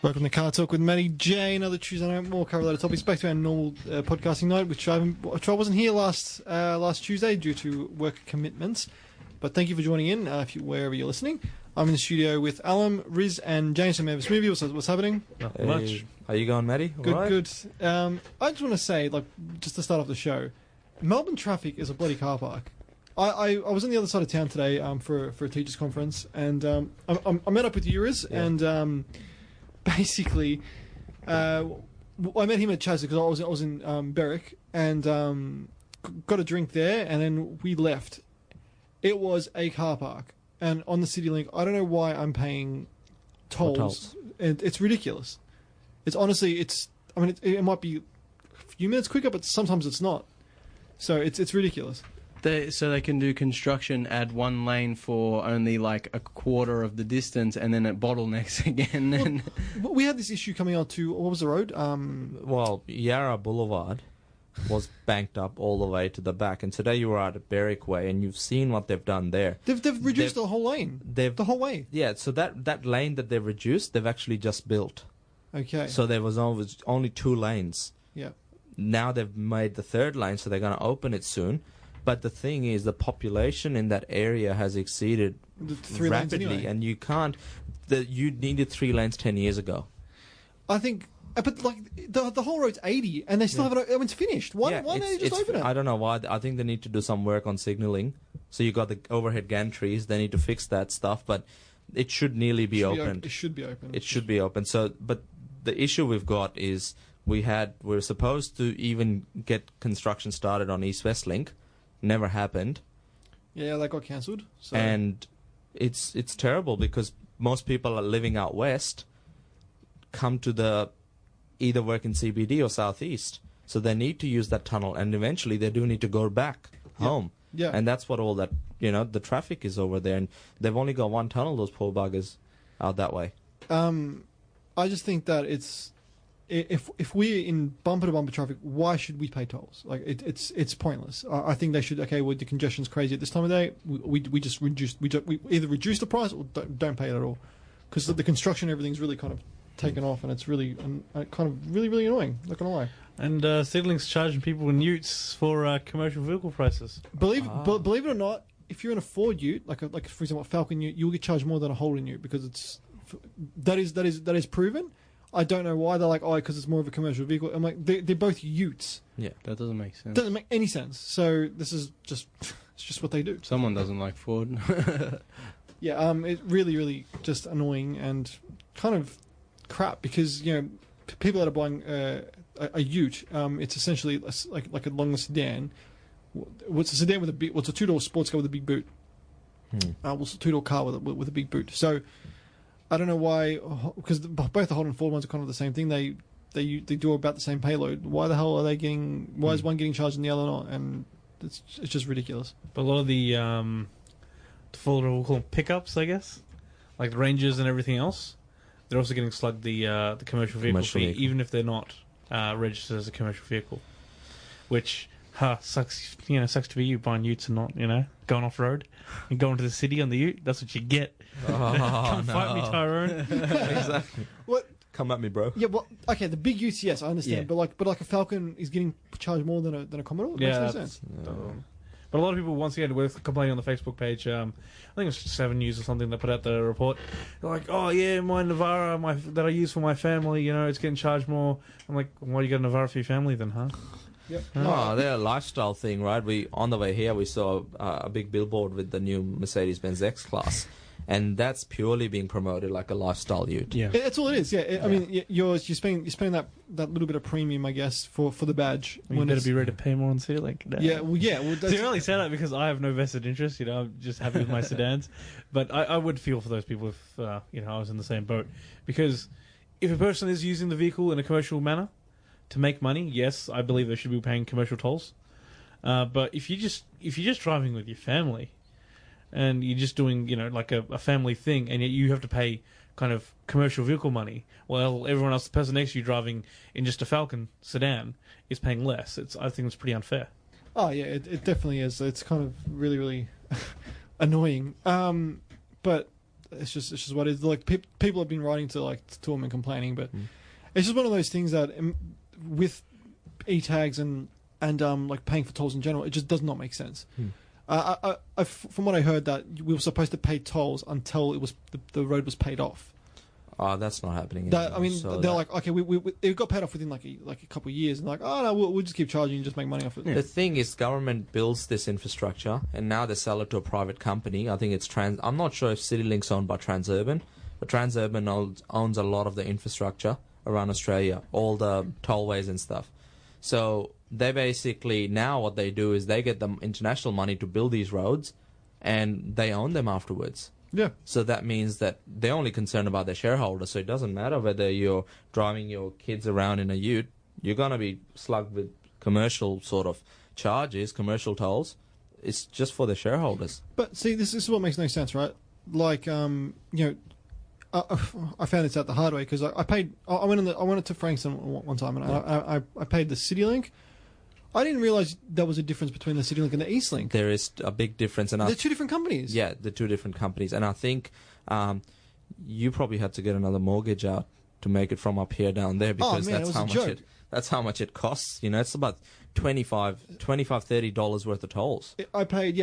Welcome to Car Talk with Matty J. Another Tuesday night, more cover related topics. Back to our normal podcasting night, which I wasn't here last Tuesday due to work commitments. But thank you for joining in, wherever you're listening. I'm in the studio with Alan, Riz, and James from Mavis Movie. What's happening? Not much. How you going, Matty? Good, right? good. I just want to say, just to start off the show, Melbourne traffic is a bloody car park. I was on the other side of town today for a teachers conference, and I met up with you, Riz, and basically, I met him at Chaz because I was in Berwick and got a drink there, and then we left. It was a car park, and on the City Link, I don't know why I'm paying tolls. And it's ridiculous. It's honestly, it might be a few minutes quicker, but sometimes it's not. So it's ridiculous. So they can do construction, add one lane for only like a quarter of the distance, and then it bottlenecks again. Well, we had this issue coming out to, what was the road? Well, Yarra Boulevard was banked up all the way to the back, and today you were out at Berwick Way, and you've seen what they've done there. They've reduced the whole lane. The whole way. Yeah, so that lane that they've reduced, they've actually just built. Okay. So there was only 2 lanes. Yeah. Now they've made the 3rd lane, so they're going to open it soon. But the thing is, the population in that area has exceeded the 3 rapidly, lanes anyway. and you can't. You needed 3 lanes 10 years ago. I think, but like the whole road's 80, and they still haven't. It's finished. Why don't they just open it? I don't know why. I think they need to do some work on signalling. So you got the overhead gantries. They need to fix that stuff, but it should nearly be opened. It should be open. It should be open. So, but the issue we've got is we're supposed to even get construction started on East-West Link. Never happened. Yeah, that got cancelled. So. And it's terrible because most people are living out west come to either work in CBD or southeast. So they need to use that tunnel, and eventually they do need to go back home. Yeah. And that's what all that, the traffic is over there. And they've only got one tunnel, those poor buggers, out that way. I just think that it's... If we're in bumper-to-bumper traffic, why should we pay tolls? Like it's pointless. I think they should. Okay, well, the congestion's crazy at this time of day. We just reduce. We either reduce the price or don't pay it at all, because the construction, everything's really kind of taken off, and it's really kind of really annoying. Not gonna lie. And Citylink's charging people in utes for commercial vehicle prices. Believe it or not, if you're in a Ford Ute, like for example a Falcon Ute, you'll get charged more than a Holden Ute because that is proven. I don't know why they're like, because it's more of a commercial vehicle. I'm like, they're both utes. Yeah, that doesn't make sense. Doesn't make any sense. So this is it's just what they do. Someone doesn't like Ford. Yeah, it really just annoying and kind of crap because people that are buying a ute, it's essentially like a long sedan. What's a sedan with a big? What's a 2-door sports car with a big boot? What's a 2-door car with a big boot? So. I don't know why, because both the Holden and Ford ones are kind of the same thing. They do about the same payload. Why the hell are they getting? Why is one getting charged and the other not? And it's just ridiculous. But a lot of the full, we'll call them pickups, I guess, like the Rangers and everything else, they're also getting slugged the commercial vehicle fee, even if they're not registered as a commercial vehicle. Which sucks. Sucks to be you buying utes and not going off road and going to the city on the ute. That's what you get. Come fight me, Tyrone. Exactly. What? Come at me, bro. Yeah, well, okay, the big utes, yes, I understand. Yeah. But like a Falcon is getting charged more than a Commodore? It makes no sense. But a lot of people, once again, were complaining on the Facebook page. I think it was 7 News or something that put out the report. They're like, oh, yeah, my Navara that I use for my family, it's getting charged more. I'm like, why do you get a Navara for your family then, huh? Yep. Oh, they're a lifestyle thing, right? On the way here, we saw a big billboard with the new Mercedes-Benz X-Class. And that's purely being promoted like a lifestyle ute. Yeah, that's all it is. Yeah, I mean, you're spending that little bit of premium, I guess, for the badge. You better be ready to pay more on Citylink. No. Yeah, well, so you only say that because I have no vested interest. I'm just happy with my sedans. But I would feel for those people if I was in the same boat, because if a person is using the vehicle in a commercial manner to make money, yes, I believe they should be paying commercial tolls. But if you're just driving with your family, and you're just doing, like a family thing, and yet you have to pay kind of commercial vehicle money, well, everyone else, the person next to you driving in just a Falcon sedan, is paying less. I think it's pretty unfair. Oh, yeah, it definitely is. It's kind of really, really annoying. But it's just what it is. Like people have been writing to him and complaining, but it's just one of those things that with e-tags and like paying for tolls in general, it just does not make sense. From what I heard, that we were supposed to pay tolls until the road was paid off. Oh, that's not happening That, anymore. I mean, So they're like, okay, it got paid off within like a couple of years, and like, oh no, we'll just keep charging and just make money off it. the thing is, government builds this infrastructure, and now they sell it to a private company. I think it's I'm not sure if CityLink's owned by Transurban, but Transurban owns a lot of the infrastructure around Australia, all the tollways and stuff. So they basically, now what they do is they get the international money to build these roads, and they own them afterwards. Yeah. So that means that they're only concerned about their shareholders. So it doesn't matter whether you're driving your kids around in a ute. You're going to be slugged with commercial sort of charges, commercial tolls. It's just for the shareholders. But see, this is what makes no sense, right? Like, you know, I found this out the hard way because I paid. I went to Frankston one time, and I paid the CityLink. I didn't realize there was a difference between the CityLink and the EastLink. There is a big difference, and They're two different companies. Yeah, they're two different companies, and I think you probably had to get another mortgage out to make it from up here down there because that's how much it costs. You know, it's about $25-$30 worth of tolls. I paid.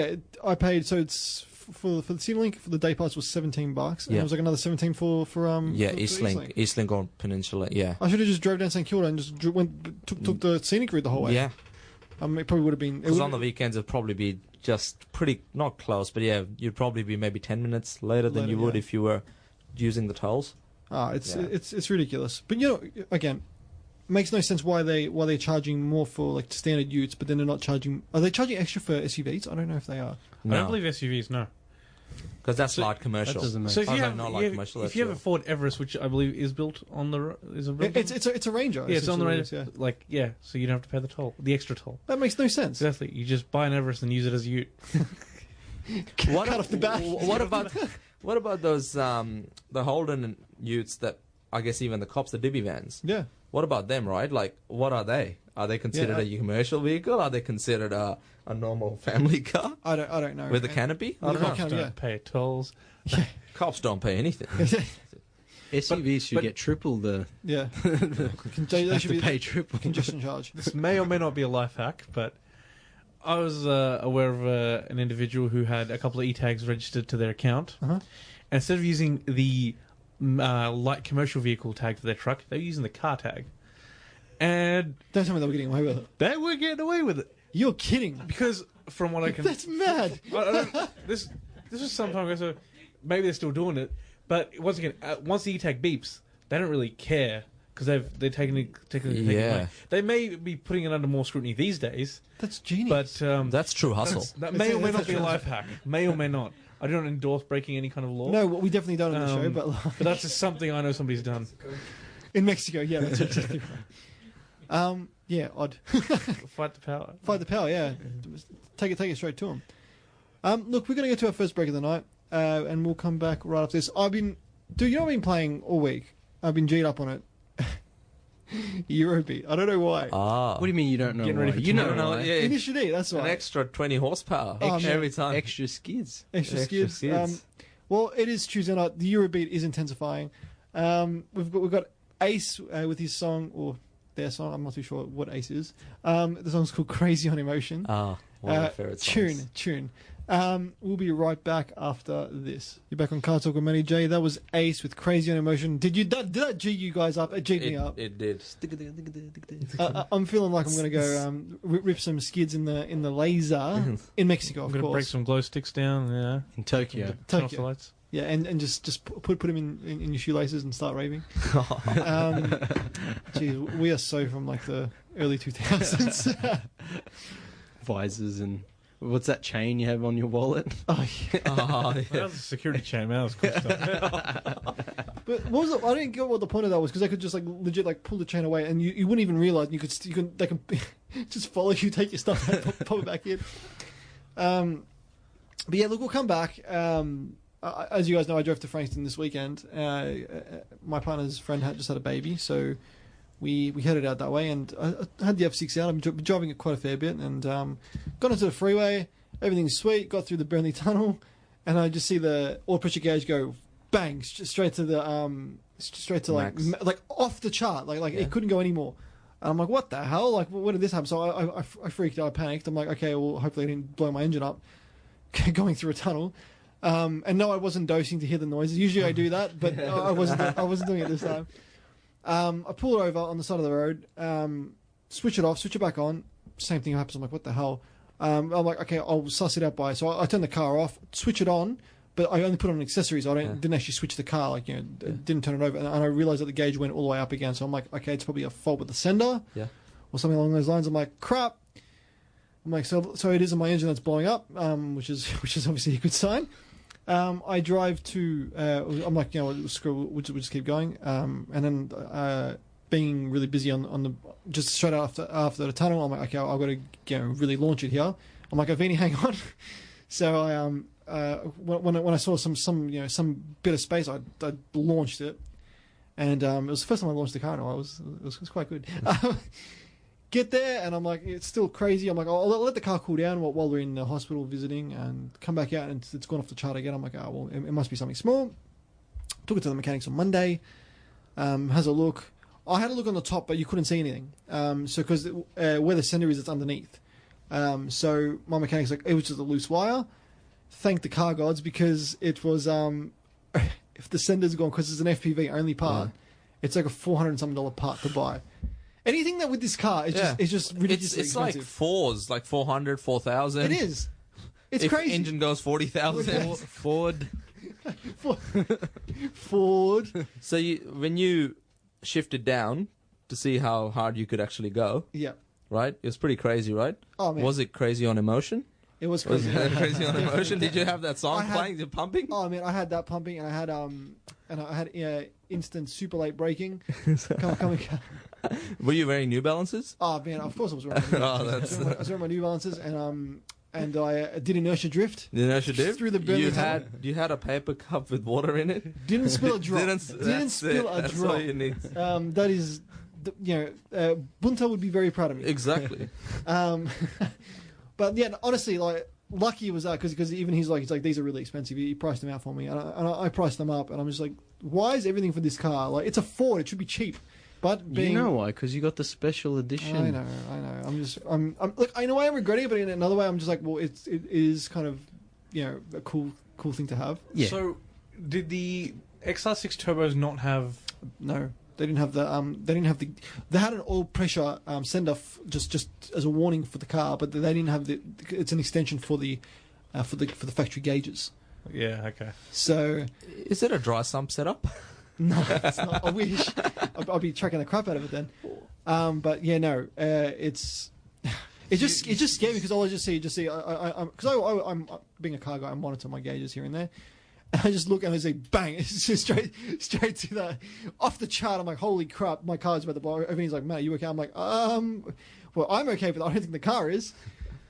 So it's for the CityLink for the day pass was $17, and it was like another 17 for EastLink or Peninsula. Yeah, I should have just drove down St Kilda and just took the scenic route the whole way. Yeah. It probably would have been... Because on the weekends, it'd probably be just pretty... Not close, but yeah, you'd probably be maybe 10 minutes later than you would if you were using the tolls. It's ridiculous. But, you know, again, makes no sense why they're charging more for, like, standard utes, but then they're not charging... Are they charging extra for SUVs? I don't know if they are. No. I don't believe SUVs, no. Because that's light commercial. That doesn't make So if you have a a Ford Everest, which I believe is built on the... It's a Ranger. Yeah, it's on the Ranger. Yeah. Like, yeah, so you don't have to pay the toll, the extra toll. That makes no sense. Exactly. You just buy an Everest and use it as a ute. Cut off the back. What about those the Holden utes that I guess even the cops, the divvy vans? Yeah. What about them, right? Like, what are they? Are they considered a commercial vehicle? Are they considered a normal family car I don't know. with a canopy? I don't know. Cops don't pay tolls. Cops don't pay anything. SUVs should get triple the... Yeah. They have to pay triple. Congestion charge. This may or may not be a life hack, but I was aware of an individual who had a couple of e-tags registered to their account. Uh-huh. And instead of using the light commercial vehicle tag for their truck, they were using the car tag. And Don't tell me they were getting away with it. they were getting away with it. You're kidding. Because from what I can... That's mad. This was some time ago, so maybe they're still doing it. But once again, once the e-tag beeps, they don't really care because they're taking it away. They may be putting it under more scrutiny these days. That's genius. But That's true hustle. that may or may not be a life hack. May or may not. I don't endorse breaking any kind of law. No, we definitely don't on the show, but that's just something I know somebody's done. in Mexico, yeah, that's exactly right. Yeah, odd. Fight the power. Fight the power, yeah. Take it straight to them. Look, we're going to go to our first break of the night, and we'll come back right after this. I've been playing all week. I've been G'd up on it. Eurobeat. I don't know why. What do you mean you don't know Getting why? ready for You know tomorrow. why. Yeah, Initially, that's why. an extra 20 horsepower every time. Extra skids. Extra Extra skids. skids. Well, it is Tuesday night. The Eurobeat is intensifying. We've got Ace with his song, or their song. I'm not too sure what Ace is. The song's called "Crazy on Emotion." One of my favorite songs. Tune. We'll be right back after this. You're back on CarTorque with Manny J. That was Ace with "Crazy on Emotion." Did that G you guys up? It G'd me up. It did. I'm feeling like I'm going to go rip some skids in the laser in Mexico, I'm of going to break course. some glow sticks down. Yeah. In Tokyo. Turn off Tokyo. the lights. Yeah, and just put them in your shoelaces and start raving. Geez, we are so from like the early 2000s. Visors and... What's that chain you have on your wallet? Oh, yeah. That was a security chain, man. That was cool stuff. But what was I didn't get what the point of that was, because they could just like legit like pull the chain away and you wouldn't even realize, and they can just follow you, take your stuff out, pop it back in. But yeah, look, we'll come back. As you guys know, I drove to Frankston this weekend. My partner's friend just had a baby, so we headed out that way, and I had the F6 out. I've been driving it quite a fair bit, and got onto the freeway. Everything's sweet. Got through the Burnley Tunnel, and I just see the oil pressure gauge go bang, straight to the like Max. like off the chart, like Yeah. it couldn't go anymore. And I'm like, what the hell? Like, when did this happen? So I freaked out, I panicked. I'm like, okay, well, hopefully I didn't blow my engine up going through a tunnel. And no, I wasn't dosing to hear the noises. Usually I do that, but I wasn't doing it this time. I pull over on the side of the road, switch it off, switch it back on. Same thing happens. I'm like, what the hell? I'm like, okay, I'll suss it out by. So I turn the car off, switch it on, but I only put on accessories. Didn't actually switch the car, like, didn't turn it over. And I realized that the gauge went all the way up again. So I'm like, okay, it's probably a fault with the sender, or something along those lines. I'm like, crap. I'm like, so it is in my engine that's blowing up, which is obviously a good sign. I drive to. I'm like, screw. We'll just keep going. And then being really busy on the just straight after the tunnel, I'm like, okay, I've got to really launch it here. I'm like, Avini, hang on. So when I saw some bit of space, I launched it, and it was the first time I launched the car. And it was quite good. Get there, and I'm like, it's still crazy. I'm like, I'll let the car cool down while we're in the hospital visiting, and come back out, and it's gone off the chart again. I'm like, oh well, it must be something small. Took it to the mechanics on Monday. Has a look. I had a look on the top, but you couldn't see anything. So because where the sender is, it's underneath. So my mechanic's like, it was just a loose wire. Thank the car gods, because it was if the sender's gone, because it's an FPV only part, it's like a $400 and something part to buy. Anything that with this car is just ridiculously It's like expensive. fours, like 400, 4,000. It is. It's if crazy. Engine goes 40,000. Ford. Ford. So when you shifted down to see how hard you could actually go, Yeah. right? It was pretty crazy, right? Oh man. Was it crazy on emotion? It was Was crazy. it crazy on emotion? Did you have that song I had- playing? The pumping? Oh man, I had that pumping, and I had instant super late braking. Coming. Were you wearing New Balances? Oh man, of course I was wearing my New Balances. I was wearing my New Balances, and I did inertia drift. The inertia dip? Through the Berlin You had a paper cup with water in it? Didn't spill a drop. Didn't That's spill it. a That's drop. all you need. That is, Bunta would be very proud of me. Exactly. But yeah, honestly, like, lucky was that, because even he's like these are really expensive. He priced them out for me, and I priced them up, and I'm just like, why is everything for this car, like, it's a Ford, it should be cheap. But being, You know why? Because you got the special edition. I know. I'm look. I know I am regretting it, but in another way, I'm just like, well, it is kind of, a cool thing to have. Yeah. So, did the XR6 turbos not have? No, they didn't have the. They had an oil pressure send off just as a warning for the car, but they didn't have the. It's an extension for the factory gauges. Yeah. Okay. So Is it a dry sump setup? no, it's not. I wish. I'll be tracking the crap out of it then. But yeah, no. It's just scared me, because all I just see I'm being a car guy, I monitor my gauges here and there. And I just look and I say, bang! It's just straight to the off the chart. I'm like, holy crap! My car's about to blow. Everything's like, Matt, are you okay? I'm like, well, I'm okay, but I don't think the car is.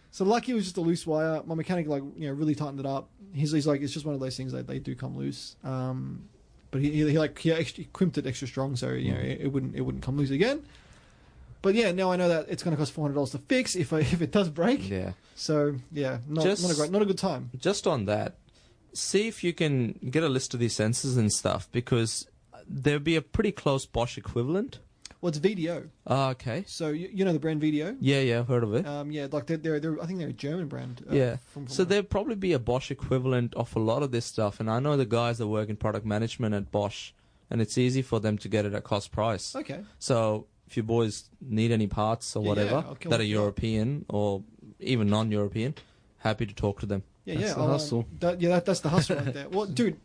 So lucky it was just a loose wire. My mechanic really tightened it up. He's like, it's just one of those things that they do come loose. But he crimped it extra strong, so it wouldn't come loose again. But yeah, now I know that it's going to cost $400 to fix if it does break. Yeah. So yeah, not a good time. Just on that, see if you can get a list of these sensors and stuff, because there'll be a pretty close Bosch equivalent. Well, it's VDO. Okay. So you know the brand VDO. Yeah, I've heard of it. Yeah, like they're I think they're a German brand. Yeah. From So there'll probably be a Bosch equivalent of a lot of this stuff, and I know the guys that work in product management at Bosch, and it's easy for them to get it at cost price. Okay. So if you boys need any parts or Yeah, whatever I'll kill that are it. European or even non-European, happy to talk to them. Yeah, That's the hustle. That's the hustle right there. Well, dude,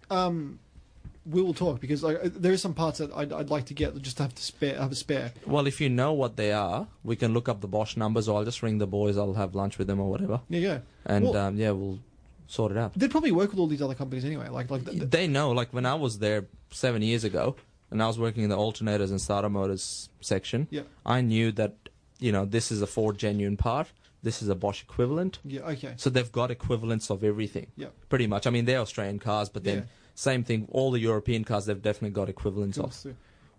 we will talk, because there is some parts that I'd like to get just to have a spare. Well, if you know what they are, we can look up the Bosch numbers, or I'll just ring the boys. I'll have lunch with them or whatever, Yeah. and Well- we'll sort it out. They'd probably work with all these other companies anyway. They know. Like when I was there 7 years ago, and I was working in the alternators and starter motors section, Yeah. I knew that this is a Ford genuine part. This is a Bosch equivalent. Yeah. Okay. So they've got equivalents of everything. Yeah. Pretty much. I mean, they're Australian cars, but then Yeah. same thing. All the European cars, they've definitely got equivalents of.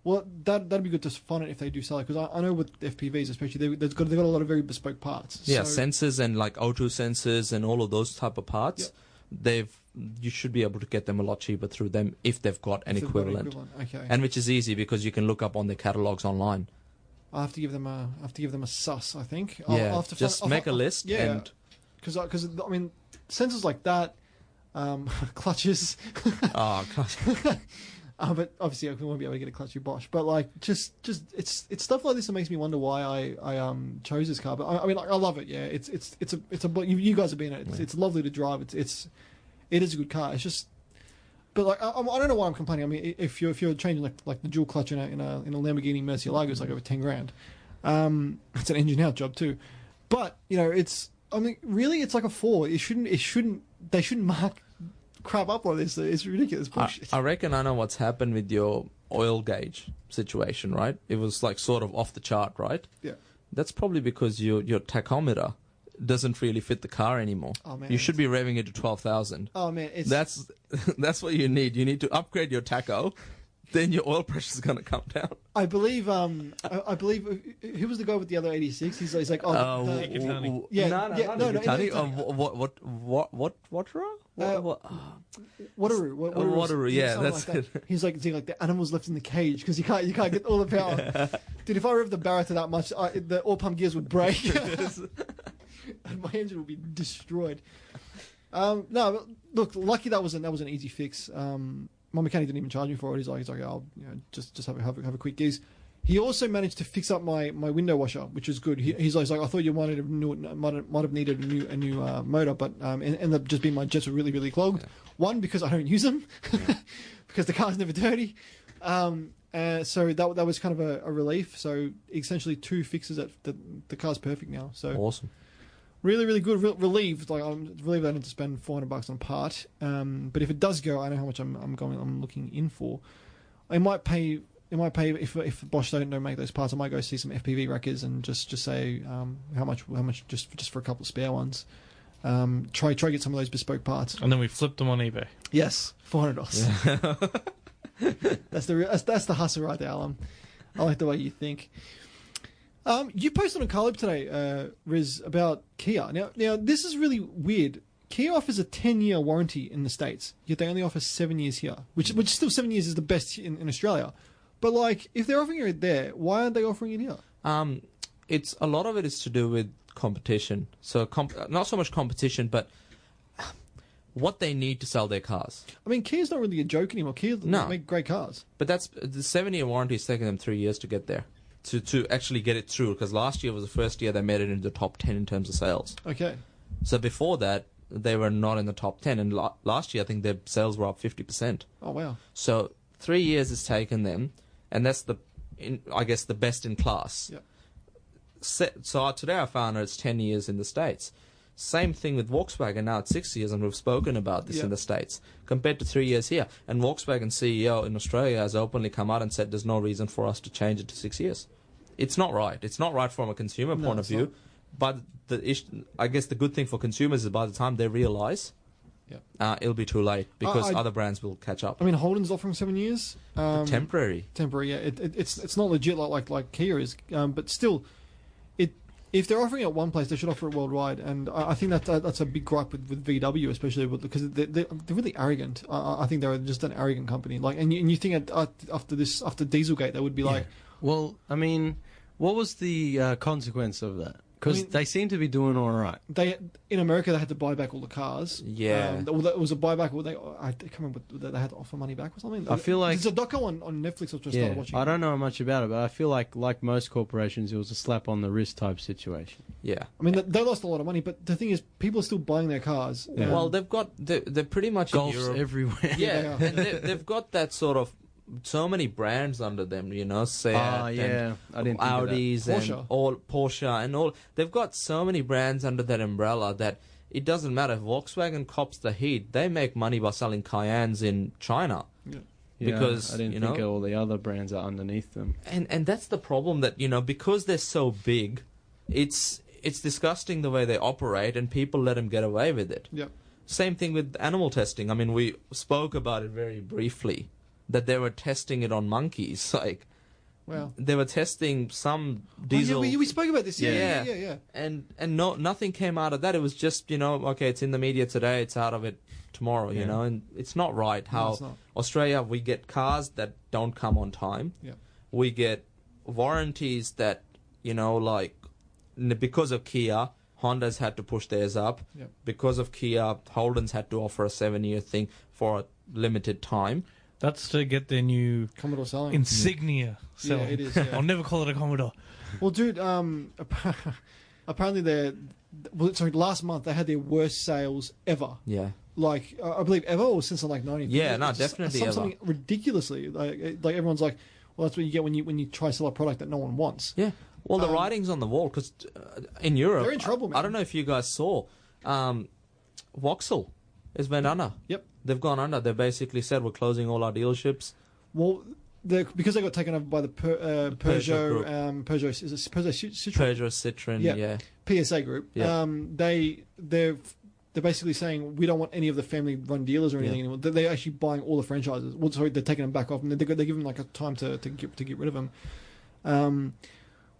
Well, that'd be good to find it if they do sell it, because I know with FPVs especially, they've got a lot of very bespoke parts. Yeah, So- sensors and like O2 sensors and all of those type of parts. Yep. you should be able to get them a lot cheaper through them if they've got an If they've got an equivalent. Okay. And which is easy because you can look up on their catalogs online. I have to give them a sus. I think. Yeah, I'll have to just make a list. Yeah. And Because I mean, sensors like that, clutches. oh gosh. But obviously I won't be able to get a clutch through Bosch. But like, just it's stuff like this that makes me wonder why I chose this car. But I mean, like, I love it. Yeah, it's you guys have been in it. It's lovely to drive. It is a good car. It's just, but like, I don't know why I'm complaining. I mean, if you're changing like the dual clutch in a Lamborghini Murcielago, it's like over 10 grand. It's an engine out job too. But I mean, really, it's like a 4. They shouldn't mark crap up like this. It's ridiculous bullshit. I reckon I know what's happened with your oil gauge situation, right? It was like sort of off the chart, right? Yeah. That's probably because your tachometer doesn't really fit the car anymore. Oh man. You should be revving it to 12,000. Oh man, that's what you need. You need to upgrade your tacho. Then your oil pressure is going to come down. I believe I believe who was the guy with the other 86? He's like, oh, No, Nikitani. Wataru, yeah, that's like that. He's like the animals left in the cage because you can't get all the power. Dude, if I rev the Barra to that much, the oil pump gears would break, and my engine would be destroyed. No, but look, lucky that was an easy fix. My mechanic didn't even charge me for it. He's like, I'll just have a quick geese. He also managed to fix up my window washer, which is good. He's like, I thought you might have needed a new motor, but ended up just being my jets were really, really clogged. Yeah. One, because I don't use them, because the car's never dirty. So that was kind of a relief. So essentially 2 fixes that the car's perfect now. So awesome. Really, really good. Relieved. Like, I'm relieved I didn't have to spend $400 on a part. But if it does go, I know how much I'm looking in for. I might pay. It might pay if Bosch don't make those parts. I might go see some FPV wreckers and just say how much just for a couple of spare ones. Try get some of those bespoke parts. And then we flipped them on eBay. Yes, $400. Yeah. That's the hustle right there, Alan. I like the way you think. You posted on Carlib today, Riz, about Kia. Now this is really weird. Kia offers a 10-year warranty in the States, yet they only offer 7 years here, which still 7 years is the best in Australia. But like, if they're offering it there, why aren't they offering it here? It's a lot of it is to do with competition. So not so much competition, but what they need to sell their cars. I mean, Kia's not really a joke anymore. Kia make great cars. But that's the 7-year warranty is taking them 3 years to get there. To actually get it through, because last year was the first year they made it into the top 10 in terms of sales. Okay. So before that, they were not in the top 10, and last year I think their sales were up 50%. Oh wow! So 3 years has taken them, and that's I guess the best in class. Yeah. So today I found out it's 10 years in the States. Same thing with Volkswagen. Now it's 6 years, and we've spoken about this in the States compared to 3 years here. And Volkswagen CEO in Australia has openly come out and said there's no reason for us to change it to 6 years. It's not right. It's not right from a consumer point of view. But I guess the good thing for consumers is by the time they realise, it'll be too late because other brands will catch up. I mean, Holden's offering 7 years. Temporary. Temporary. Yeah. It's not legit like Kia is, but still. If they're offering it at one place, they should offer it worldwide, and I think that's a big gripe with VW, especially because they're really arrogant. I think they're just an arrogant company. Like, and you think after Dieselgate, they would be like, well, I mean, what was the consequence of that? Because they seem to be doing all right. In America, they had to buy back all the cars. Yeah. It was a buyback. I can't remember. They had to offer money back or something. I feel like... There's a doco on Netflix I've just started watching. I don't know much about it, but I feel like most corporations, it was a slap on the wrist type situation. Yeah. I mean, they lost a lot of money, but the thing is, people are still buying their cars. Yeah. Well, they're pretty much Golfs in Europe. everywhere. Yeah. And they've got that sort of... So many brands under them, Seat and Audis and all Porsche and all. They've got so many brands under that umbrella that it doesn't matter if Volkswagen cops the heat. They make money by selling Cayennes in China. Yeah. Because I didn't think all the other brands are underneath them. And that's the problem that because they're so big, it's disgusting the way they operate, and people let them get away with it. Yeah. Same thing with animal testing. I mean, we spoke about it very briefly. That they were testing it on monkeys. Like, Wow. They were testing some Oh, diesel. yeah, we spoke about this. Yeah. Yeah. And nothing came out of that. It was just, okay, it's in the media today, it's out of it tomorrow, and it's not right No, how it's not. Australia, we get cars that don't come on time. Yeah. We get warranties that, because of Kia, Honda's had to push theirs up. Yeah. Because of Kia, Holden's had to offer a 7-year thing for a limited time. That's to get their new Commodore selling. insignia selling. Yeah, it is. Yeah. I'll never call it a Commodore. Well, dude, apparently last month they had their worst sales ever. Yeah. Like, I believe ever, or since the 90s. Yeah, no, It's just definitely ever. something ridiculously. Like everyone's like, well, that's what you get when you try to sell a product that no one wants. Yeah. Well, the writing's on the wall because in Europe, They're in trouble, man. I don't know if you guys saw, Vauxhall has went under. Yep. They've gone under. They basically said we're closing all our dealerships. Well, because they got taken over by the Peugeot group. Peugeot, is it Peugeot Citroën? Peugeot, Citroën, Yeah. PSA group. Yeah. They're basically saying we don't want any of the family-run dealers or anything Yeah. anymore. They're actually buying all the franchises. Well, sorry, they're taking them back off, and they give them like a time to get rid of them.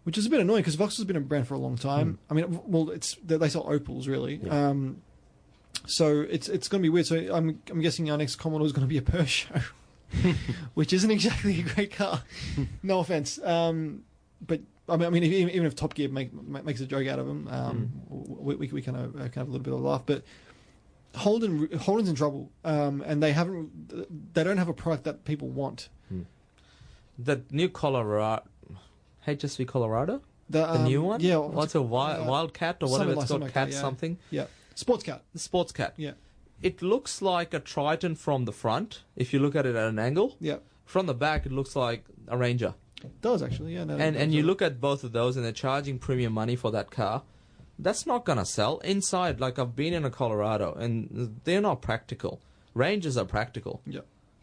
Which is a bit annoying because Vauxhall's been a brand for a long time. I mean, well, they sell Opels really. Yeah. So it's going to be weird. So I'm guessing our next Commodore is going to be a Peugeot, which isn't exactly a great car. No offense. But I mean, even if Top Gear makes a joke out of them, we kind of have a little bit of a laugh. But Holden's in trouble, and they don't have a product that people want. The new Colorado, HSV Colorado, The new one. Yeah. What's a Wildcat or whatever it's called, like Cat that, yeah. something. Yeah. Sports cat. The Sports Cat. Yeah. It looks like a Triton from the front if you look at it at an angle. Yeah. From the back, it looks like a Ranger. It does actually. Yeah. No, And you look at both of those, and they're charging premium money for that car. That's not gonna sell inside. Like, I've been in a Colorado, and they're not practical. Rangers are practical. Yeah.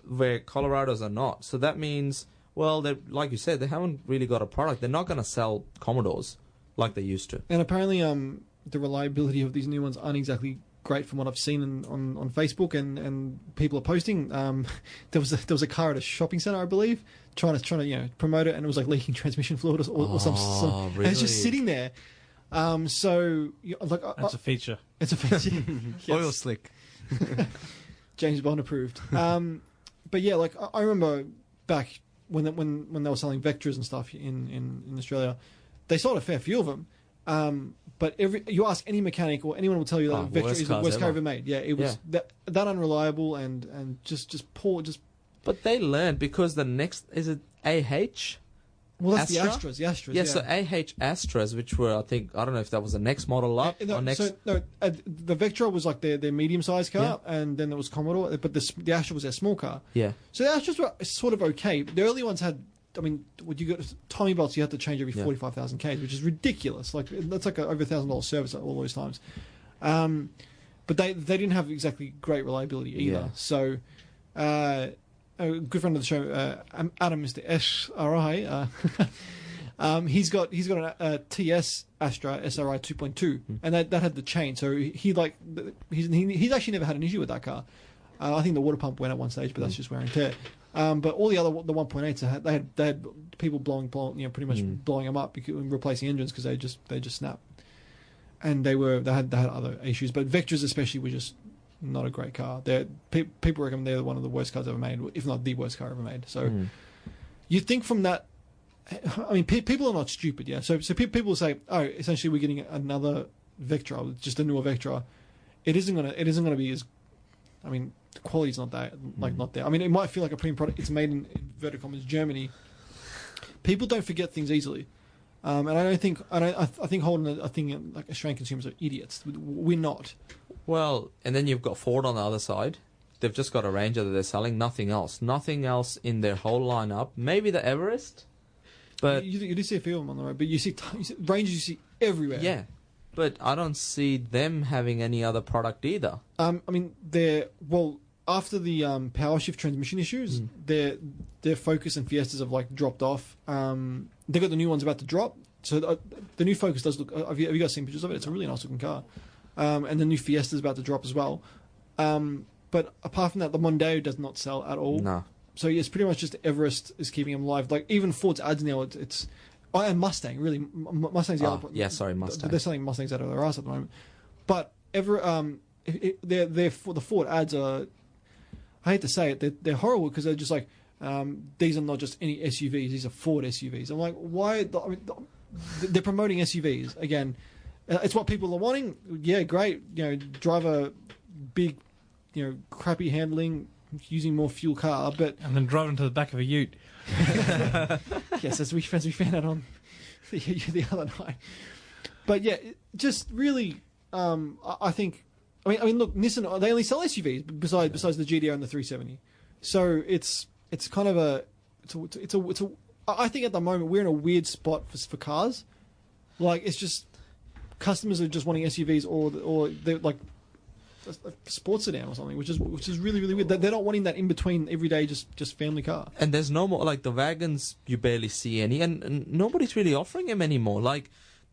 Where Colorados are not. So that means, well, they, like you said, they haven't really got a product. They're not gonna sell Commodores like they used to. And apparently, the reliability of these new ones aren't exactly great from what I've seen on Facebook and people are posting. There was a car at a shopping centre, I believe, trying to promote it, and it was like leaking transmission fluid or some. Really? And it's just sitting there. So like That's a feature. it's a fancy Oil slick. James Bond approved. But yeah, like I remember back when they were selling Vectras and stuff in Australia, they sold a fair few of them. But you ask any mechanic or anyone will tell you that Vectra worst is the cars worst car ever. ever made. Yeah, it was that unreliable and just poor. But they learned because the next, is it AH? Well, that's Astra? the Astras. Yeah, so AH Astras, which were, I don't know if that was the next model up or next. The Vectra was like their medium-sized car, and then there was Commodore, but the Astra was their small car. Yeah. So the Astras were sort of okay. The early ones had, I mean, you got timing belts you had to change every 45,000 k's, which is ridiculous. Like that's like over $1,000 service at all those times. But they didn't have exactly great reliability either. Yeah. So. A good friend of the show, Adam, Mr. SRI, he's got a TS Astra SRI 2.2, and that had the chain. So he's actually never had an issue with that car. I think the water pump went at one stage, but that's just wear and tear. But all the 1.8s, they had people blowing pretty much blowing them up and replacing engines because they just snap. And they had other issues, but Vectras especially were just not a great car. People reckon they're one of the worst cars ever made, if not the worst car ever made. So you think from that, I mean, people are not stupid, yeah. So people say, oh, essentially we're getting another Vectra, just a newer Vectra. It isn't gonna be as, I mean, the quality's not that not there. I mean, it might feel like a premium product. It's made in inverted commas Germany. People don't forget things easily. And I think Holden, I think like Australian consumers are idiots. We're not. Well, and then you've got Ford on the other side. They've just got a Ranger that they're selling. Nothing else in their whole lineup. Maybe the Everest, but you do see a few of them on the road. But you see Rangers, you see everywhere. yeah, but I don't see them having any other product either. I mean, after the power shift transmission issues, their Focus and Fiestas have like dropped off. They got the new ones about to drop. So the new Focus does look. Have you guys seen pictures of it? It's a really nice looking car. And the new Fiesta is about to drop as well. But apart from that, the Mondeo does not sell at all. No. it's pretty much just Everest is keeping them alive. Like even Ford's ads now, it's and Mustang really. Mustang's the other. Mustang. They're selling Mustangs out of their ass at the moment. But the Ford ads are. I hate to say it, they're horrible because they're just like these are not just any SUVs. These are Ford SUVs. I'm like, why? I mean, they're promoting SUVs again. It's what people are wanting. Yeah, great. You know, drive a big, crappy handling, using more fuel car, but and then drive into the back of a ute. Yes, as we found out on the other night. But yeah, just really, I think. I mean, look, Nissan, they only sell SUVs besides the GDO and the 370. So it's kind of I think at the moment we're in a weird spot for cars. Like it's just customers are just wanting SUVs or they're like a sports sedan or something, which is really, really weird. They're not wanting that in between everyday just family car. And there's no more like the wagons. You barely see any, and nobody's really offering them anymore. Like.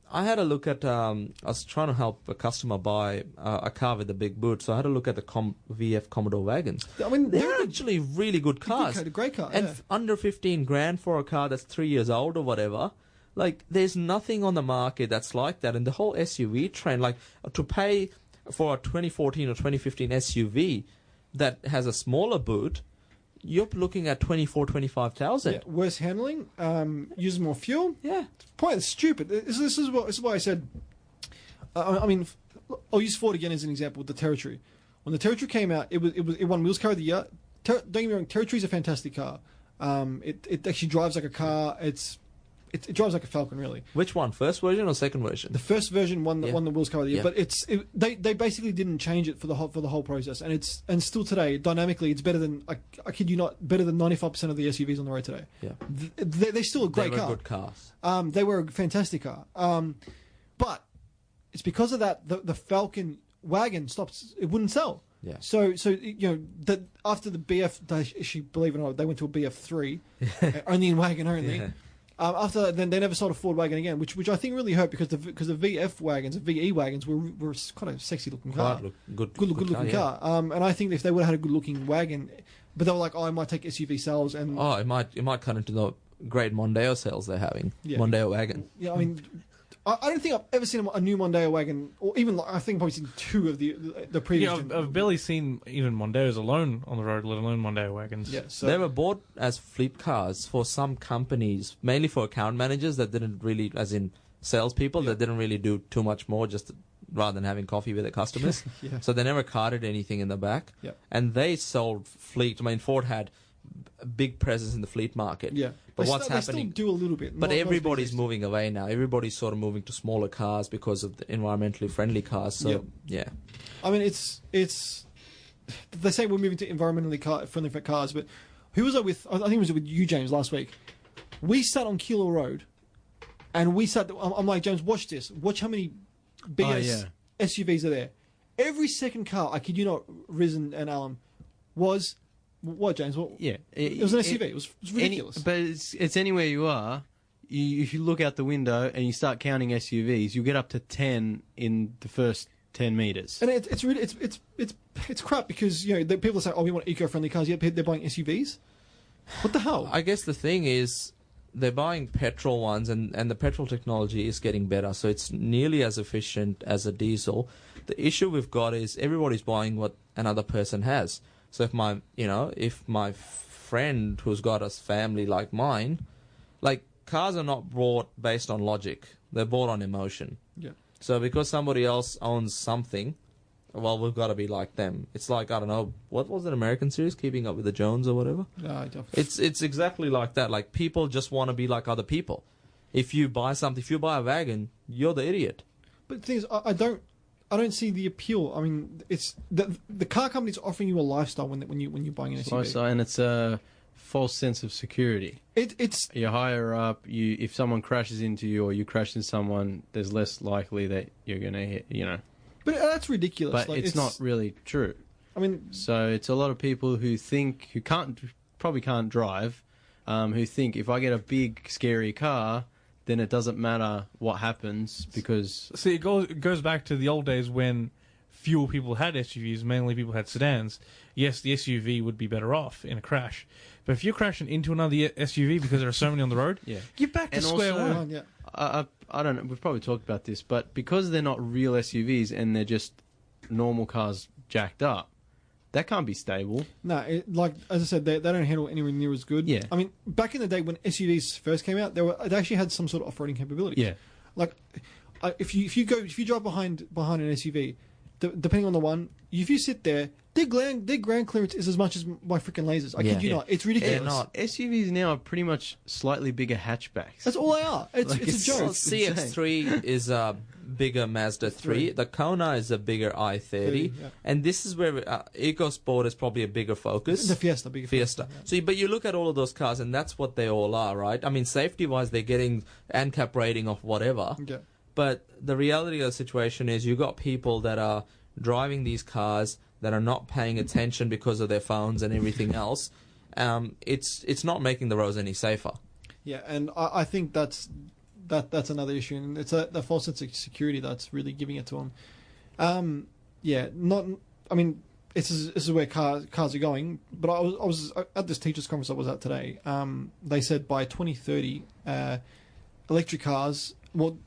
I had a look at, I was trying to help a customer buy a car with a big boot, so I had a look at the VF Commodore wagons. I mean, they're actually really good cars. A great car, and yeah. Under 15 grand for a car that's 3 years old or whatever. Like, there's nothing on the market that's like that. And the whole SUV trend, like, to pay for a 2014 or 2015 SUV that has a smaller boot, you're looking at 25,000. Yeah, worse handling, uses more fuel. Yeah, it's stupid. This is why I said. I mean, I'll use Ford again as an example with the Territory. When the Territory came out, it won Wheels Car of the Year. Don't get me wrong, Territory's a fantastic car. It actually drives like a car. It drives like a Falcon, really. Which one, first version or second version? The first version won the Wheels Car of the Year, Yeah. but they basically didn't change it for the whole process, and still today dynamically it's better than I kid you not, better than 95% of the SUVs on the road today. Yeah, they're still a great they were car. Good cars. They were a fantastic car, but it's because of that the Falcon wagon stopped. It wouldn't that after the BF, believe it or not, they went to a BF3, only in wagon only. Yeah. After that, then they never sold a Ford wagon again, which I think really hurt because the VF wagons, the VE wagons, were kind of sexy looking car, good looking car. And I think if they would have had a good looking wagon, but they were like, I might take SUV sales and it might cut into the great Mondeo sales they're having. Yeah. Mondeo wagon. Yeah, I mean, I don't think I've ever seen a new Mondeo wagon, or even I think I've probably seen two of the previous. Yeah, I've barely seen even Mondeos alone on the road, let alone Mondeo wagons. Yeah, so they were bought as fleet cars for some companies, mainly for account managers that didn't really, as in salespeople, that didn't really do too much more, just rather than having coffee with their customers. Yeah. So they never carted anything in the back. Yeah. And they sold fleet. I mean, Ford had a big presence in the fleet market. Yeah. But what's they happening? still do a little bit. But everybody's moving away now. Everybody's sort of moving to smaller cars because of the environmentally friendly cars. So yeah. I mean, it's they say we're moving to environmentally friendly cars, but who was I with? I think it was with you, James, last week. We sat on Kilo Road, and I'm like, James, watch this. Watch how many BS SUVs are there. Every second car, I kid you not, Riz and Alan, was. What, James? It was an SUV. It was ridiculous. But it's anywhere you are. If you look out the window and you start counting SUVs, you get up to 10 in the first 10 meters. And it's really it's crap because people say, we want eco-friendly cars. Yet they're buying SUVs. What the hell? I guess the thing is they're buying petrol ones, and the petrol technology is getting better, so it's nearly as efficient as a diesel. The issue we've got is everybody's buying what another person has. So if my friend who's got a family like mine, like cars are not bought based on logic; they're bought on emotion. Yeah. So because somebody else owns something, well, we've got to be like them. It's like, I don't know, what was it, American series, Keeping Up with the Jones or whatever? No, I don't. It's exactly like that. Like people just want to be like other people. If you buy a wagon, you're the idiot. But the thing is, I don't see the appeal. I mean, it's the car company's offering you a lifestyle when you're buying an SUV. Lifestyle, and it's a false sense of security. It's you're higher up. If someone crashes into you or you crash into someone, there's less likely that you're going to hit. But that's ridiculous. But it's not really true. I mean, so it's a lot of people who probably can't drive, who think if I get a big scary car, then it doesn't matter what happens because... See, it goes back to the old days when fewer people had SUVs, mainly people had sedans, yes, the SUV would be better off in a crash. But if you're crashing into another SUV because there are so many on the road, Yeah. you're back to And square also- one. Yeah. I don't know. We've probably talked about this, but because they're not real SUVs and they're just normal cars jacked up, that can't be stable. No, like as I said, they don't handle anywhere near as good. Yeah. I mean, back in the day when SUVs first came out, they actually had some sort of off-roading capability. Yeah. Like, if you drive behind an SUV, depending on the one, if you sit there, their ground clearance is as much as my freaking lasers. I kid you Yeah. not. It's ridiculous. They're not. SUVs now are pretty much slightly bigger hatchbacks. That's all they are. It's Like, it's a it's joke. Well, It's CX-3 is a bigger Mazda 3. The Kona is a bigger i30. Yeah. And this is where EcoSport is probably a bigger focus. The Fiesta, bigger Fiesta. Yeah. So, but you look at all of those cars, and that's what they all are, right? I mean, safety-wise, they're getting ANCAP rating of whatever. Yeah. But the reality of the situation is you've got people that are driving these cars that are not paying attention because of their phones and everything else. It's not making the roads any safer. Yeah, and I think that's another issue, and it's the false sense of security that's really giving it to them. Yeah, not. I mean, this is where cars are going. But I was at this teachers' conference I was at today. They said by 2030, electric cars. Well,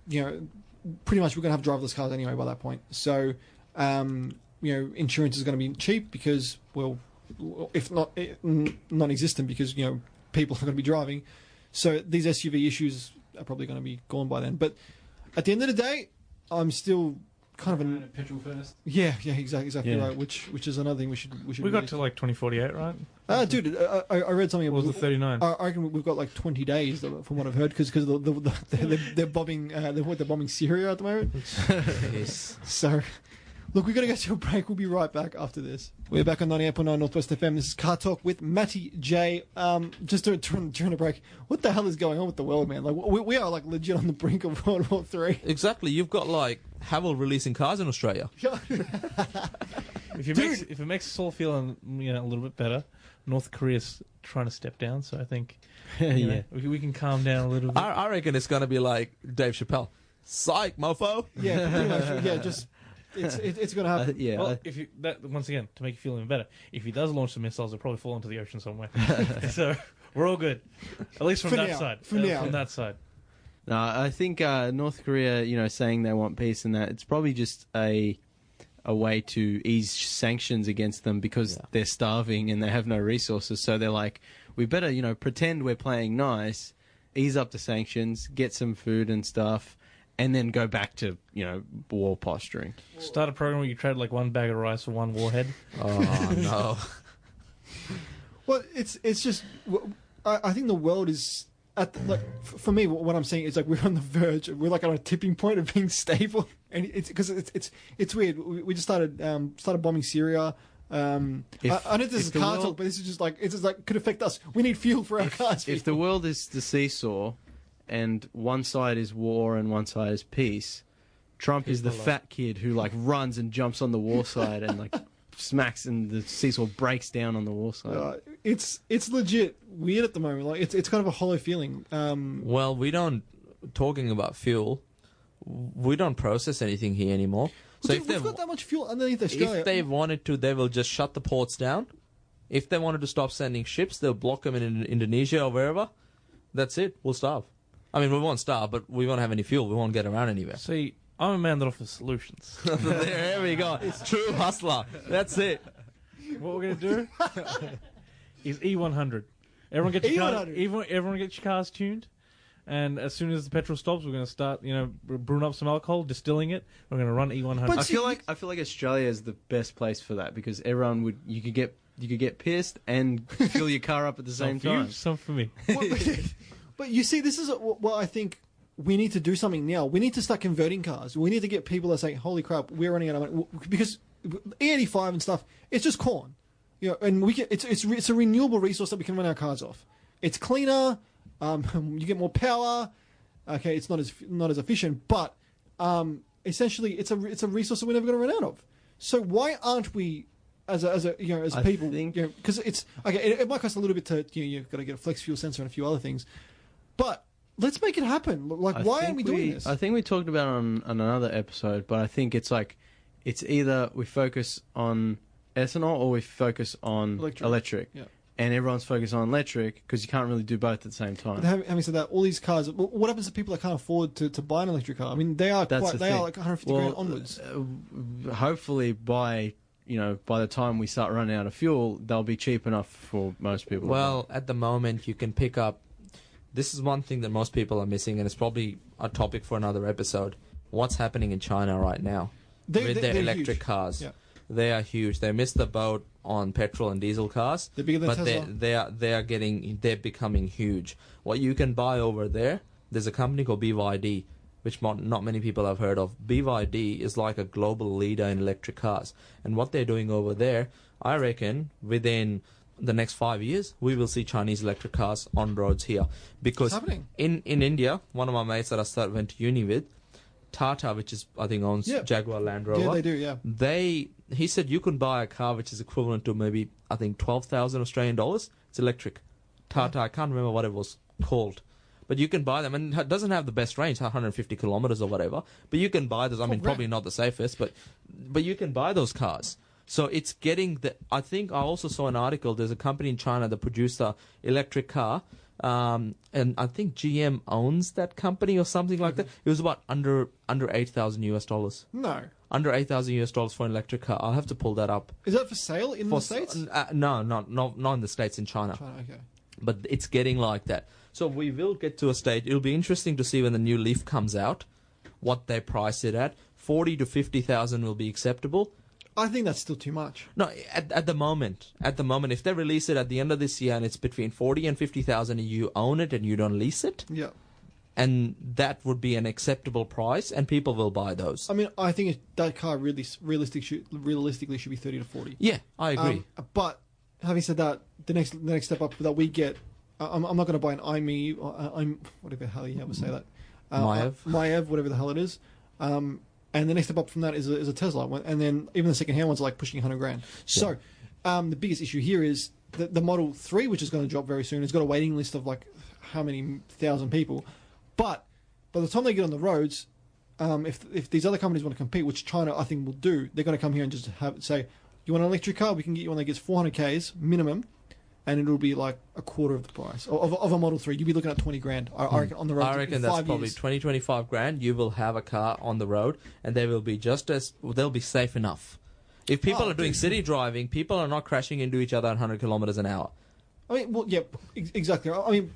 pretty much we're going to have driverless cars anyway by that point. So, insurance is going to be cheap because, well, if not non-existent because people are going to be driving. So these SUV issues are probably going to be gone by then. But at the end of the day, I'm still kind of petrol first. yeah, exactly Yeah. right. Which is another thing we should. We got to like 2048, right? Dude, I read something. Or was it 39? I reckon we've got like 20 days from what I've heard because they're bombing they're bombing Syria at the moment. Yes. So, look, we've got to go to a break. We'll be right back after this. We're back on 98.9 Northwest FM. This is CarTorque with Matty J. Just during the break, what the hell is going on with the world, man? Like, we are like legit on the brink of World War III. Exactly. You've got like Havel releasing cars in Australia. If it makes us all feel a little bit better, North Korea's trying to step down, so I think Yeah. we can calm down a little bit. I reckon it's going to be like Dave Chappelle. Psych, mofo. Yeah, pretty much. Yeah, just it's going to happen. Yeah. Well, once again, to make you feel even better, if he does launch some missiles, they'll probably fall into the ocean somewhere. So we're all good, at least from For that now. side. For now. From that side. No, I think North Korea, saying they want peace and that, it's probably just a way to ease sanctions against them because they're starving and they have no resources. So they're like, we better, pretend we're playing nice, ease up the sanctions, get some food and stuff, and then go back to, war posturing. Start a program where you trade like one bag of rice for one warhead. Oh, no. Well, it's just I think the world is for me. What I'm saying is like we're on the verge. We're like on a tipping point of being stable, and it's because it's weird. We just started bombing Syria. I know this is car talk, but this is just like could affect us. We need fuel for our cars. If the world is the seesaw, and one side is war and one side is peace, Trump is the fat kid who like runs and jumps on the war side and like smacks and the seesaw breaks down on the war side. It's legit weird at the moment. Like it's kind of a hollow feeling. Well, talking about fuel, we don't process anything here anymore. So Dude, we've got that much fuel underneath Australia. if they wanted to, they will just shut the ports down. If they wanted to stop sending ships, they'll block them in Indonesia or wherever. That's it. We'll starve. I mean, we won't starve, but we won't have any fuel. We won't get around anywhere. See, I'm a man that offers solutions. There we go. True hustler. That's it. What we're going to do is E100. Everyone get your cars, E100. everyone get your cars tuned. And as soon as the petrol stops, we're going to start, brewing up some alcohol, distilling it. We're going to run E100. But I feel like Australia is the best place for that because everyone you could get pissed and fill your car up at the same time. Some for me. But you see, this is what I think we need to do something now. We need to start converting cars. We need to get people that say, "Holy crap, we're running out of money," because E85 and stuff, it's just corn, and it's a renewable resource that we can run our cars off. It's cleaner. You get more power. Okay, it's not as efficient, but essentially, it's a resource that we're never going to run out of. So why aren't we, as people, because it's okay. It might cost a little bit to you've got to get a flex fuel sensor and a few other things, but let's make it happen. Like, why aren't we doing this? I think we talked about it on another episode, but I think it's like it's either we focus on ethanol or we focus on electric. Yeah. And everyone's focused on electric because you can't really do both at the same time. But having said that, all these cars, what happens to people that can't afford to buy an electric car? I mean, they are like 150 grand onwards. Hopefully by the time we start running out of fuel, they'll be cheap enough for most people. Well, at the moment, you can pick up. This is one thing that most people are missing, and it's probably a topic for another episode. What's happening in China right now with their electric huge. cars? Yeah. They are huge. They missed the boat on petrol and diesel cars. They're bigger than Tesla. They're becoming huge. What you can buy over there, there's a company called BYD, which not many people have heard of. BYD is like a global leader in electric cars. And what they're doing over there, I reckon within the next 5 years, we will see Chinese electric cars on roads here. Because in India, one of my mates that I went to uni with, Tata, which is I think owns Jaguar Land Rover. Yeah, they do, yeah. He said you can buy a car which is equivalent to maybe, I think, 12,000 Australian dollars. It's electric. Tata, I can't remember what it was called. But you can buy them, and it doesn't have the best range, 150 kilometers or whatever. But you can buy those. I mean, probably not the safest, but you can buy those cars. So it's getting the. I think I also saw an article. There's a company in China that produced a electric car, and I think GM owns that company or something like that. It was about under $8,000. No. Under $8,000 for an electric car. I'll have to pull that up. Is that for sale in the States? No, not in the States. In China. Okay. But it's getting like that. So we will get to a stage. It'll be interesting to see when the new Leaf comes out, what they price it at. 40 to 50,000 will be acceptable. I think that's still too much. No, at the moment, if they release it at the end of this year and it's between 40 and 50,000, and you own it and you don't lease it, yeah, and that would be an acceptable price, and people will buy those. I mean, I think that car realistically should be 30 to 40. Yeah, I agree. But having said that, the next step up that we get, I'm not going to buy an IME or I'm whatever the hell you ever say that. Maev, whatever the hell it is. And the next step up from that is a Tesla, and then even the second-hand ones are like pushing 100 grand. So, the biggest issue here is the Model 3, which is going to drop very soon. It's got a waiting list of like how many thousand people, but by the time they get on the roads, if these other companies want to compete, which China I think will do, they're going to come here and just say, you want an electric car? We can get you one that gets 400 Ks minimum, and it'll be like a quarter of the price of a Model 3. You'll be looking at 20 grand. I reckon on the road. I reckon that's probably 20, 25 grand. You will have a car on the road, and they will be they'll be safe enough. If people are doing city driving, people are not crashing into each other at 100 kilometers an hour. I mean, well, yeah, exactly. I mean,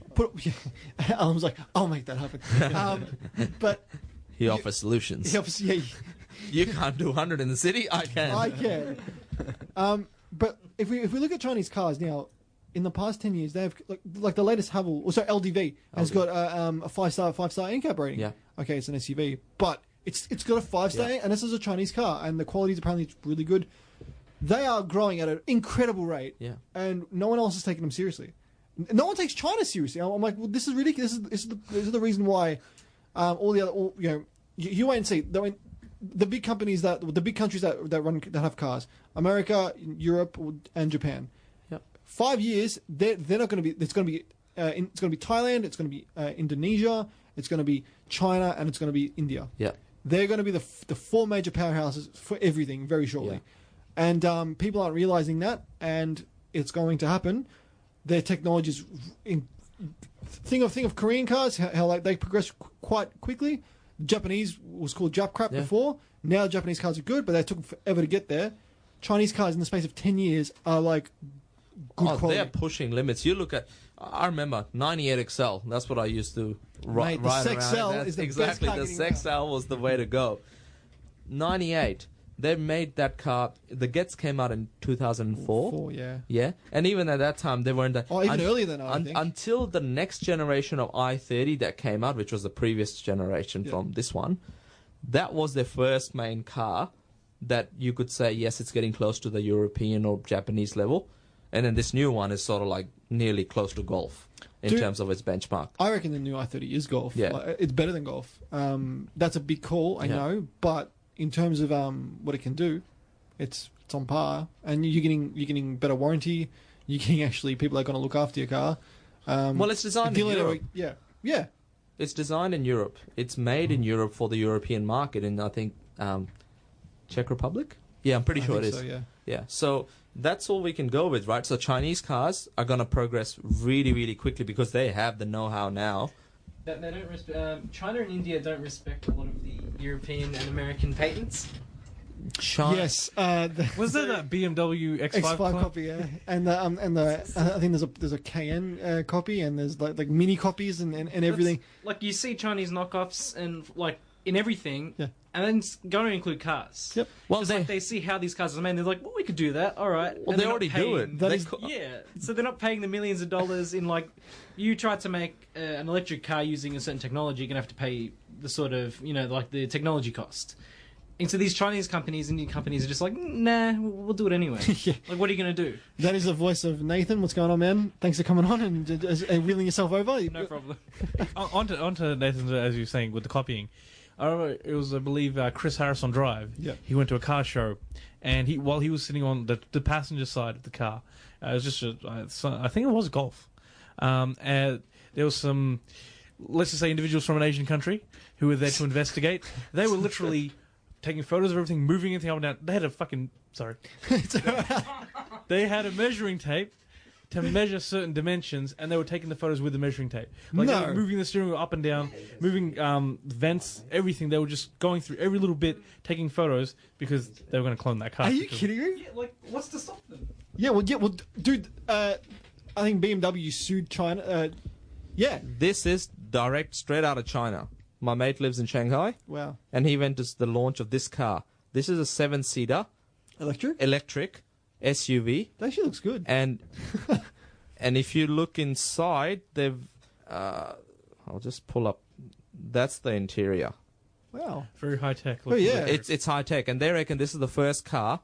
Alan was like, I'll make that happen. But he offers solutions. You can't do 100 in the city. I can. I can. But if we look at Chinese cars now, in the past 10 years, they've like the latest LDV has got a five star NCAP rating. Yeah. Okay, it's an SUV, but it's got a 5-star, and this is a Chinese car, and the quality is apparently really good. They are growing at an incredible rate, and no one else is taking them seriously. No one takes China seriously. I'm like, well, this is ridiculous. This is the reason why all the other, you wait and see. The big companies the big countries that have cars, America, Europe, and Japan. 5 years, they're not going to be. It's going to be Thailand. It's going to be Indonesia. It's going to be China, and it's going to be India. Yeah, they're going to be the four major powerhouses for everything very shortly, and people aren't realizing that, and it's going to happen. Their technologies, think of Korean cars, how like they progress quite quickly. Japanese was called Jap crap before. Now Japanese cars are good, but they took forever to get there. Chinese cars in the space of 10 years are like good quality. They're pushing limits. You look at, I remember 98 XL. That's what I used to ride the around. Sexcel is the exactly best the Sexcel was the way to go. 98. They made that car. The Getz came out in 2004. Yeah. And even at that time, they weren't that. Oh, even earlier than that, I think. Until the next generation of i30 that came out, which was the previous generation from this one, that was their first main car that you could say, yes, it's getting close to the European or Japanese level. And then this new one is sort of like nearly close to Golf in terms of its benchmark. I reckon the new i30 is Golf. Yeah. Like, it's better than Golf. That's a big call, I know, but in terms of what it can do, it's on par, and you're getting better warranty. You're getting actually people that are going to look after your car. Well, it's designed in Europe. Yeah. It's designed in Europe. It's made in Europe for the European market, and I think Czech Republic. Yeah, I'm pretty I sure it think is. So, yeah. Yeah, so that's all we can go with, right? So Chinese cars are going to progress really, really quickly because they have the know-how now. They don't China and India don't respect a lot of the European and American patents. China, Yes. Was there that BMW X5, X5 copy, yeah, and I think there's a Cayenne copy, and there's like mini copies and everything. Like you see Chinese knockoffs and like in everything, Yeah. and then it's going to include cars. Yep. Well, Just like they see how these cars are made, they're like, well, we could do that. All right. well, And they they're not already do paying- it. That They is- co- Yeah, so they're not paying the millions of dollars in like you tried to make an electric car using a certain technology, you're gonna have to pay the sort of like the technology cost. And so these Chinese companies, Indian companies are just like, nah, we'll do it anyway. Yeah. Like, what are you gonna do? That is the voice of Nathan. What's going on, man? Thanks for coming on and wheeling yourself over. No problem. onto Nathan's, as you were saying, with the copying. I remember it was, I believe, Chris Harris on Drive. Yeah. He went to a car show, and while he was sitting on the passenger side of the car, it was just I think it was Golf. And there was some, let's just say, individuals from an Asian country who were there to investigate. They were literally taking photos of everything, moving anything up and down. They had they had a measuring tape to measure certain dimensions, and they were taking the photos with the measuring tape. Like they No. were moving the steering wheel up and down, moving vents, everything. They were just going through every little bit, taking photos because they were going to clone that car. Are you Because- kidding me? Yeah, like, what's to stop them? Yeah, well, dude. I think BMW sued China. Yeah. This is direct straight out of China. My mate lives in Shanghai, Wow. and he went to the launch of this car. This is a 7-seater Electric. electric SUV, That actually looks good. and if you look inside, they've I'll just pull up. That's the interior. Wow. Very high tech. Oh, yeah. It's high tech, and they reckon this is the first car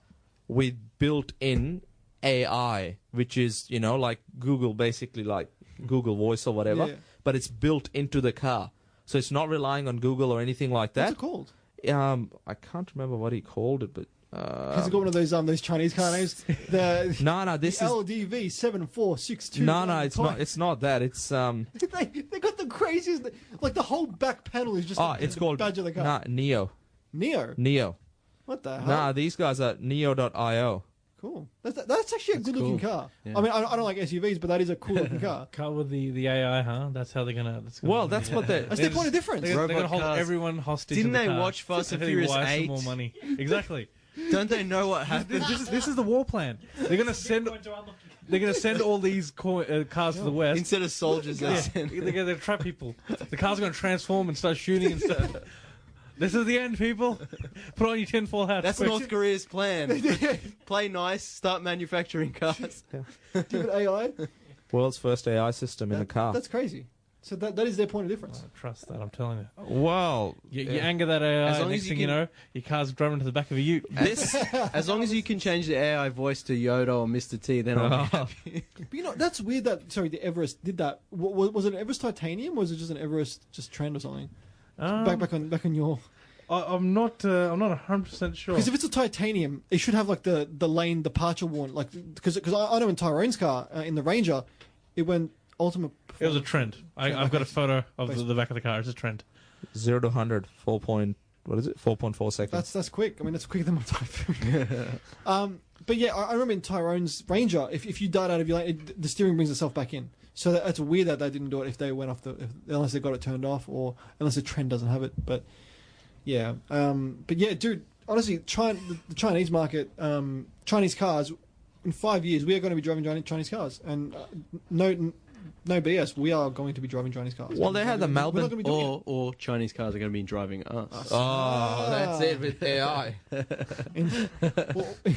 with built-in AI, which is like Google, basically like Google Voice or whatever, Yeah. but it's built into the car, so it's not relying on Google or anything like What's that. it called? I can't remember what he called it, but Has it got one of those Chinese car names? The no, this is LDV 7462. no, it's not. It's not that. It's They got the craziest. Like the whole back panel is just. it's the called badge of the car. Neo. Neo. What the hell? Nah, these guys are Neo.io. Cool. That's actually a That's good looking cool. car. Yeah. I mean, I don't like SUVs, but that is a cool looking car. Car with the AI, huh? That's how they're gonna. Well, that's what they. That's their point of difference. They're Robot gonna hold cars. everyone hostage. Didn't in the they car watch Fast and until they Furious wire some 8? more money. Exactly. Don't they know what happened? This is the war plan. They're gonna send. They're gonna send all these cars to the west. Instead of soldiers, they Yeah, send. they're gonna trap people. The car's gonna transform and start shooting and stuff. This is the end, people. Put on your tinfoil hats. That's quick. North Korea's plan. Play nice, start manufacturing cars. Give it AI. World's first AI system in a car. That's crazy. So that is their point of difference. Trust that, I'm telling you. Well, You anger that AI, As long next as thing you you can- know, your car's driving to the back of a ute. this As long as you can change the AI voice to Yoda or Mr. T, then I'll be happy. But that's weird that the Everest did that. Was it an Everest titanium or was it just an Everest trend or something? Back on your. I'm not 100% sure. Because if it's a titanium, it should have like the lane departure warning, like because I know in Tyrone's car in the Ranger, it went ultimate. It was a trend. I've got a photo of the back of the car. It's a trend. 0 to 100, 4.4 seconds. That's quick. I mean, that's quicker than my Typhoon. But yeah, I remember in Tyrone's Ranger, if you died out of your lane, the steering brings itself back in. So that's weird that they didn't do it if they went off unless they got it turned off or unless the trend doesn't have it. But yeah, dude. Honestly, the Chinese market, Chinese cars, in 5 years we are going to be driving Chinese cars, and no BS, we are going to be driving Chinese cars. Well, they had the We're not Melbourne. gonna be doing it. Or Chinese cars are going to be driving us. Oh, that's it with AI.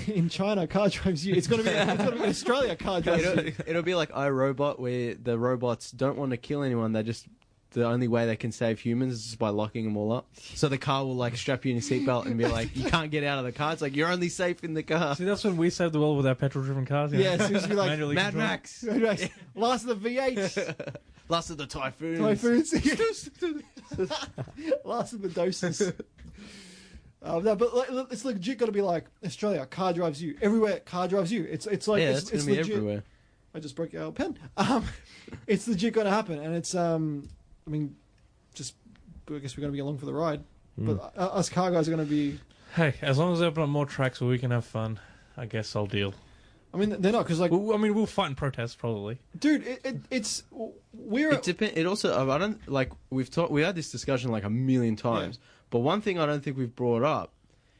In China, car drives you. It's going to be in Australia, car drives you. It'll be like iRobot, where the robots don't want to kill anyone. The only way they can save humans is just by locking them all up. So the car will like strap you in your seatbelt and be like, you can't get out of the car. It's like, you're only safe in the car. See, that's when we saved the world with our petrol-driven cars. Yeah, so it's be like Manually Mad controlled. Max. Last of the V8 Last of the Typhoons. Typhoons. Last of the doses. No, but it's legit got to be like Australia. Car drives you everywhere. Car drives you. It's like Yeah, it's it's going to be legit. everywhere. I just broke our pen. It's legit going to happen, and it's I mean, just I guess we're going to be along for the ride. But us car guys are going to be Hey, as long as they open up more tracks where we can have fun, I guess I'll deal. I mean, they're not because like, we'll fight and protest probably. dude, it's we're It depends. It also, I don't like. We had this discussion like a million times. Yeah. But one thing I don't think we've brought up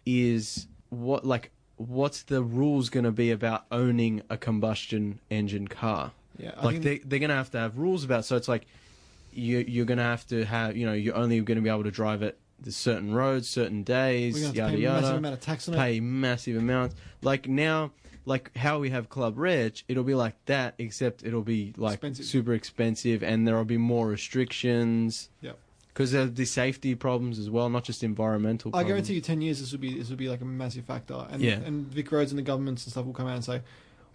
is what's the rules going to be about owning a combustion engine car? yeah, I Like think, they're going to have rules about. So it's like you're going to have you're only going to be able to drive it the certain roads, certain days, we're yada gonna have to pay a massive yada. amount of tax on it. Pay massive amounts. Like now. Like how we have Club Reg, it'll be like that, except it'll be like Expensive. super expensive, and there'll be more restrictions. Yep. Because there'll be safety problems as well, not just environmental I problems. guarantee you, 10 years this would be like a massive factor, and Yeah. and Vic Roads and the governments and stuff will come out and say,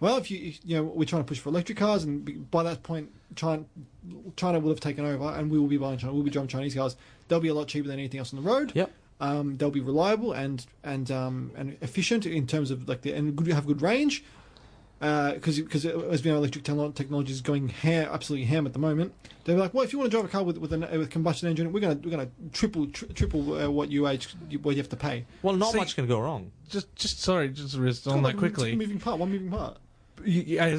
well, if we're trying to push for electric cars, and by that point, China will have taken over, and we will be buying China, we'll be driving Chinese cars. They'll be a lot cheaper than anything else on the road. Yep. They'll be reliable and efficient in terms of have good range. Because as we know, electric technology is going absolutely ham at the moment. They're like, well, if you want to drive a car with combustion engine, we're gonna triple what you have to pay. Well, not See- much can go wrong. Just Riz, on Kind of that like quickly. one moving part. As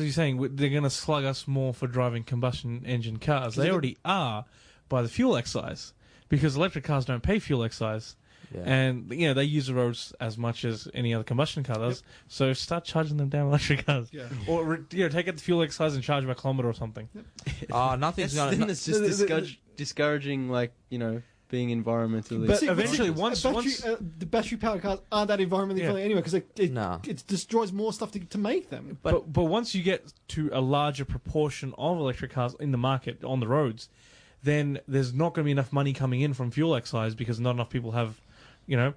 you're saying, they're going to slug us more for driving combustion engine cars. They already are by the fuel excise, because electric cars don't pay fuel excise. Yeah. And they use the roads as much as any other combustion car does. So start charging them damn electric cars, Yeah. or take out the fuel excise and charge by kilometer or something. Nothing's Then gonna. it's just discouraging, being environmentally. But eventually, once the battery powered cars aren't that environmentally friendly anyway, because it destroys more stuff to make them. But once you get to a larger proportion of electric cars in the market on the roads, then there's not going to be enough money coming in from fuel excise, because not enough people have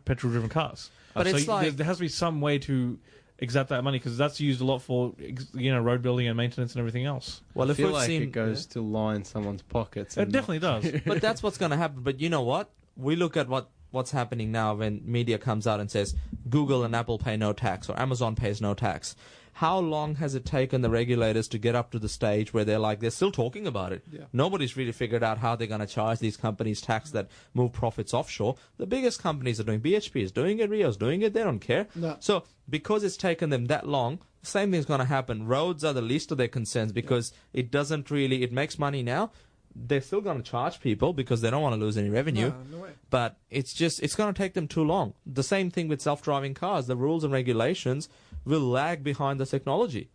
petrol-driven cars. But so it's like- there has to be some way to exact that money, because that's used a lot for road building and maintenance and everything else. Well, I if feel we've like seen, it goes to line someone's pockets. It definitely does. but that's what's going to happen. But you know what? We look at what's happening now when media comes out and says Google and Apple pay no tax, or Amazon pays no tax. How long has it taken the regulators to get up to the stage where they're still talking about it? Yeah. Nobody's really figured out how they're going to charge these companies tax that move profits offshore. The biggest companies are doing. BHP is doing it. Rio's doing it. They don't care. No. So because it's taken them that long, the same thing's going to happen. Roads are the least of their concerns, because it doesn't really. It makes money now. They're still going to charge people because they don't want to lose any revenue. No way. But it's going to take them too long. The same thing with self-driving cars. The rules and regulations will lag behind the technology.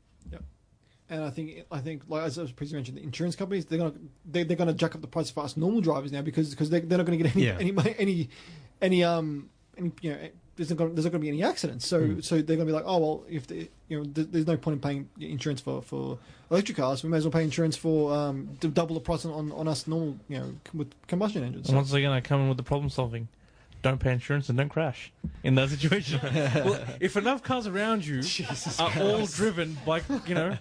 And I think like as previously mentioned, the insurance companies they're gonna jack up the price for us normal drivers now, because they're not going to get any there's not going to be any accidents. So they're going to be like, oh well, if there's no point in paying insurance for electric cars, we may as well pay insurance for double the price on us normal with combustion engines. And once they're going to come in with the problem solving, don't pay insurance and don't crash in that situation. Well, if enough cars around you are all driven by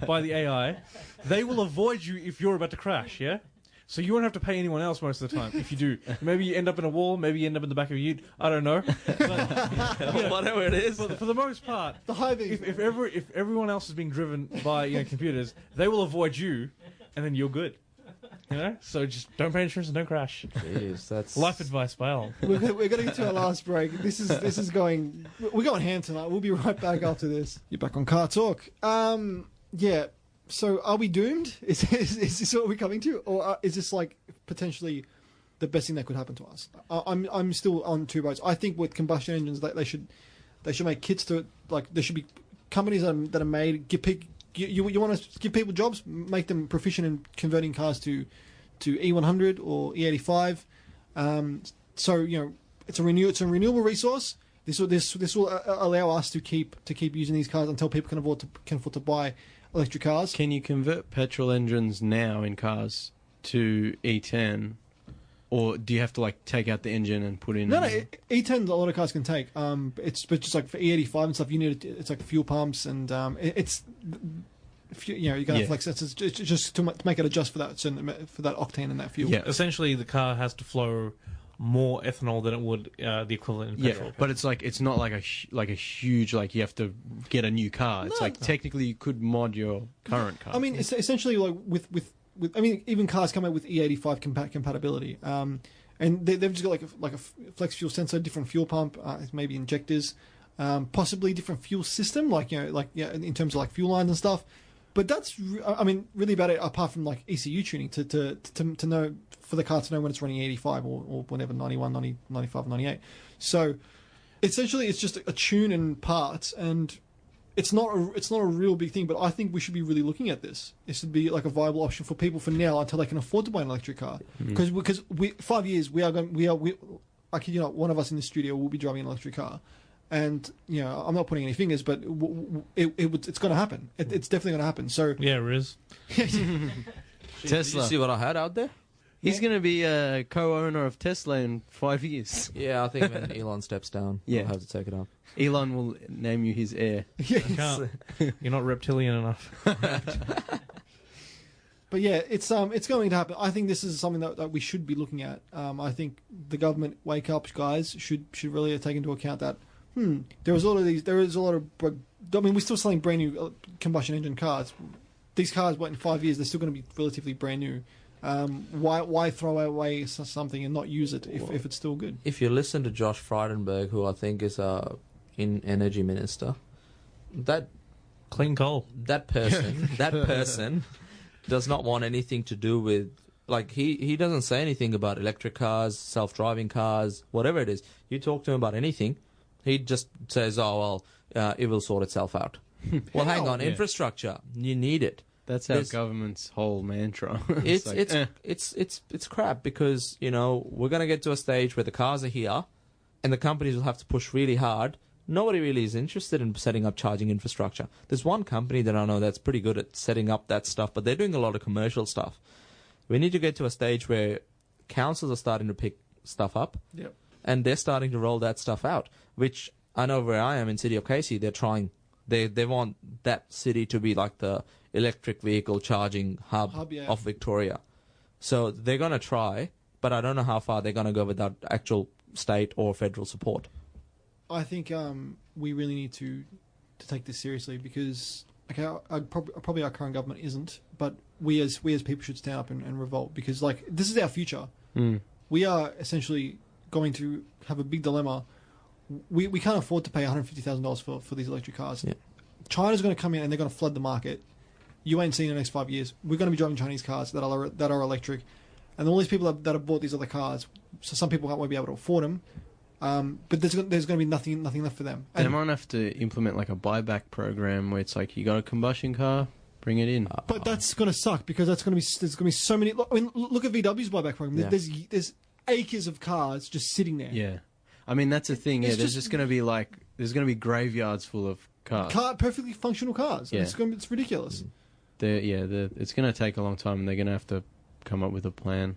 by the AI, they will avoid you if you're about to crash. Yeah. So you won't have to pay anyone else most of the time. If you do, maybe you end up in a wall, maybe you end up in the back of a ute. I don't know. But, Whatever it is. for the most part, The high-vis. if everyone else is being driven by computers, they will avoid you, and then you're good. So just don't pay insurance and don't crash. Jeez, that's Life advice by Al. We're going to get to our last break. This is going. We're going ham tonight. We'll be right back after this. You're back on Car Talk. Yeah. So are we doomed? Is this what we're coming to, or is this like potentially the best thing that could happen to us? I'm still on two boats. I think with combustion engines, they should make kits to it. Like there should be companies that are made. You want to give people jobs, make them proficient in converting cars to E100 or E85. So it's a renewable resource. This will allow us to keep using these cars until people can afford to buy electric cars. Can you convert petrol engines now in cars to E10, or do you have to take out the engine and put in? No, E10 a lot of cars can take. But just like for E85 and stuff, you need it's like fuel pumps and you're gonna have flex. It's just to make it adjust for that octane and that fuel. Yeah. Essentially, the car has to flow more ethanol than it would the equivalent in petrol. But it's not like a huge you have to get a new car. It's technically you could mod your current car. I mean, it's essentially like with I mean, even cars come out with E85 compatibility. and they've just got like a flex fuel sensor, different fuel pump, maybe injectors, possibly different fuel system, in terms of like fuel lines and stuff. But that's, really about it. Apart from like ECU tuning to know, for the car to know when it's running 85 or whenever, 91, 90, 95, 98. So essentially, it's just a tune and parts, and it's not a real big thing. But I think we should be really looking at this. This would be like a viable option for people for now until they can afford to buy an electric car. Because 5 years I kid you not, one of us in the studio will be driving an electric car. And I'm not pointing any fingers, but it's going to happen. It's definitely going to happen. So Yeah, Riz. Did Tesla. you see what I had out there? He's going to be a co-owner of Tesla in 5 years. Yeah, I think when Elon steps down, Yeah. I'll have to take it up. Elon will name you his heir. yes. Can't. You're not reptilian enough. But yeah, it's going to happen. I think this is something that we should be looking at. I think the government, wake up, guys, should really take into account that there is a lot of we're still selling brand new combustion engine cars. These cars, in 5 years, they're still going to be relatively brand new. Why throw away something and not use it if it's still good? If you listen to Josh Frydenberg, who I think is in energy minister, that Clean coal. that person does not want anything to do with, like, he doesn't say anything about electric cars, self-driving cars, whatever it is. You talk to him about anything, he just says, "Oh well, it will sort itself out." Well, hang on, Yeah. infrastructure, you need it. That's our There's- government's whole mantra. It's crap, because we're gonna get to a stage where the cars are here, and the companies will have to push really hard. Nobody really is interested in setting up charging infrastructure. There's one company that I know that's pretty good at setting up that stuff, but they're doing a lot of commercial stuff. We need to get to a stage where councils are starting to pick stuff up, Yep. and they're starting to roll that stuff out. Which I know where I am in City of Casey, they're trying. They want that city to be like the electric vehicle charging hub Yeah. of Victoria. So they're going to try, but I don't know how far they're going to go without actual state or federal support. I think we really need to take this seriously, because probably our current government isn't, but we as people should stand up and revolt, because this is our future. We are essentially going to have a big dilemma. We can't afford to pay $150,000 for these electric cars. Yeah. China's going to come in and they're going to flood the market. You ain't seen in the next 5 years. We're going to be driving Chinese cars that are electric, and all these people that have bought these other cars. So some people won't be able to afford them. But there's going to be nothing left for them. They And, might have to implement like a buyback program where it's like, you got a combustion car, bring it in. but that's going to suck, because there's going to be so many. Look at VW's buyback program. Yeah. There's acres of cars just sitting there. Yeah. I mean, that's the thing. Yeah, It's there's just- just going to be there's going to be graveyards full of cars. Perfectly functional cars. Yeah. It's ridiculous. It's going to take a long time, and they're going to have to come up with a plan.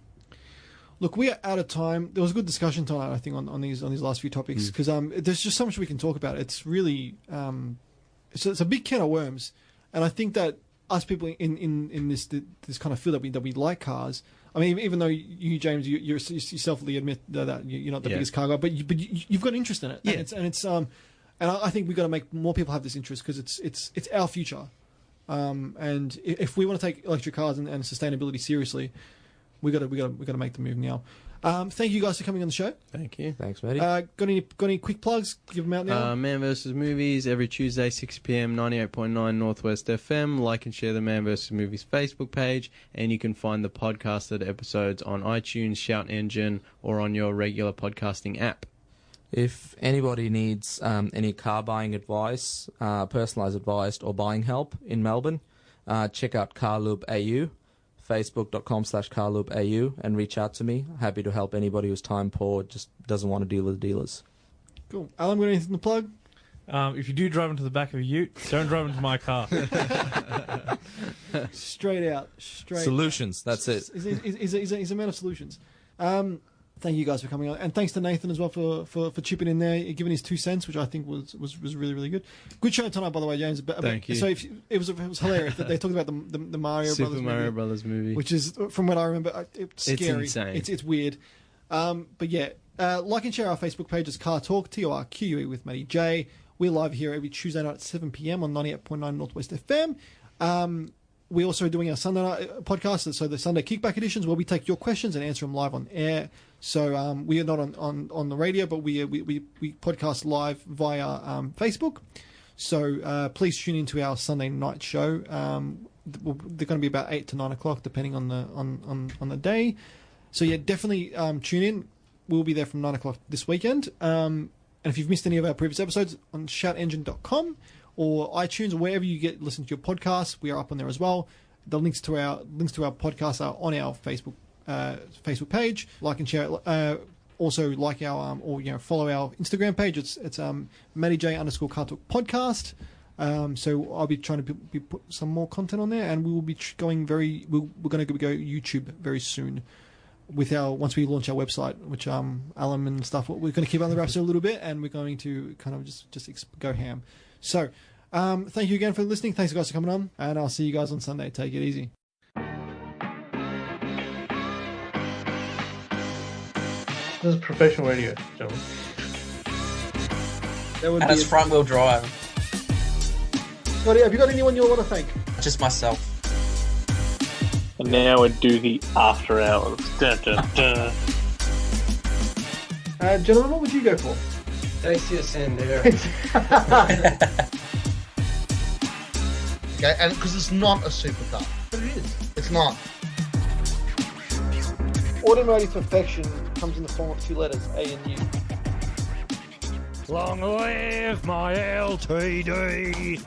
Look, we are out of time. There was a good discussion tonight, I think, on these last few topics, because there's just so much we can talk about. It's really it's a big can of worms, and I think that us people in this kind of feel that we like cars. I mean, even though you James, you selfly admit that you're not the biggest car guy, but you've got interest in it. Yeah. And I think we've got to make more people have this interest, because it's our future. And if we want to take electric cars and sustainability seriously, we got to make the move now. Thank you guys for coming on the show. Thank you. Thanks, matey. Got any quick plugs? Give them out now. Man vs. Movies every Tuesday, 6 p.m, 98.9 Northwest FM. Like and share the Man vs. Movies Facebook page, and you can find the podcasted episodes on iTunes, Shout Engine, or on your regular podcasting app. If anybody needs any car buying advice, personalised advice, or buying help in Melbourne, check out Carloop AU, facebook.com/Carloop AU, and reach out to me. Happy to help anybody who's time poor, just doesn't want to deal with dealers. Cool. Alan, got anything to plug? If you do drive into the back of a ute, don't drive into my car. Straight out. Solutions, that's it. He's a man of solutions. Thank you guys for coming on, and thanks to Nathan as well for chipping in there, giving his 2 cents, which I think was really, really good. Good show tonight, by the way, James. Thank you. So it was hilarious that they talked about the Mario Super Brothers Mario movie, Brothers movie. which is, from what I remember, it's scary. insane. It's weird. But yeah, like and share our Facebook page. It's CarTorque, TORQE with Matty J. We're live here every Tuesday night at 7 p.m. on 98.9 Northwest FM. we're also doing our Sunday night podcast, so the Sunday Kickback editions, where we take your questions and answer them live on air. So we are not on the radio, but we podcast live via Facebook. So please tune into our Sunday night show. They're going to be about 8 to 9 o'clock, depending on the day. So yeah, definitely tune in. We'll be there from 9 o'clock this weekend. And if you've missed any of our previous episodes, on shoutengine.com or iTunes or wherever you listen to your podcasts, we are up on there as well. The links to our podcasts are on our Facebook page. Like and share. Also like our follow our Instagram page. It's MattyJ_CarTorque podcast. So I'll be trying to put some more content on there, and we will be going we're going to go YouTube very soon once we launch our website, which Alan and stuff. We're going to keep on the wraps a little bit, and we're going to kind of just go ham. So thank you again for listening. Thanks guys for coming on, and I'll see you guys on Sunday. Take it easy. This is professional radio, gentlemen. And it's front-wheel drive. Scotty, have you got anyone you want to thank? Just myself. And now we do the after hours. Dun, dun, dun. Gentlemen, what would you go for? Dacia Sandero. Okay, and because it's not a supercar. But it is. It's not. Automotive perfection comes in the form of two letters, A and U. Long live my LTD!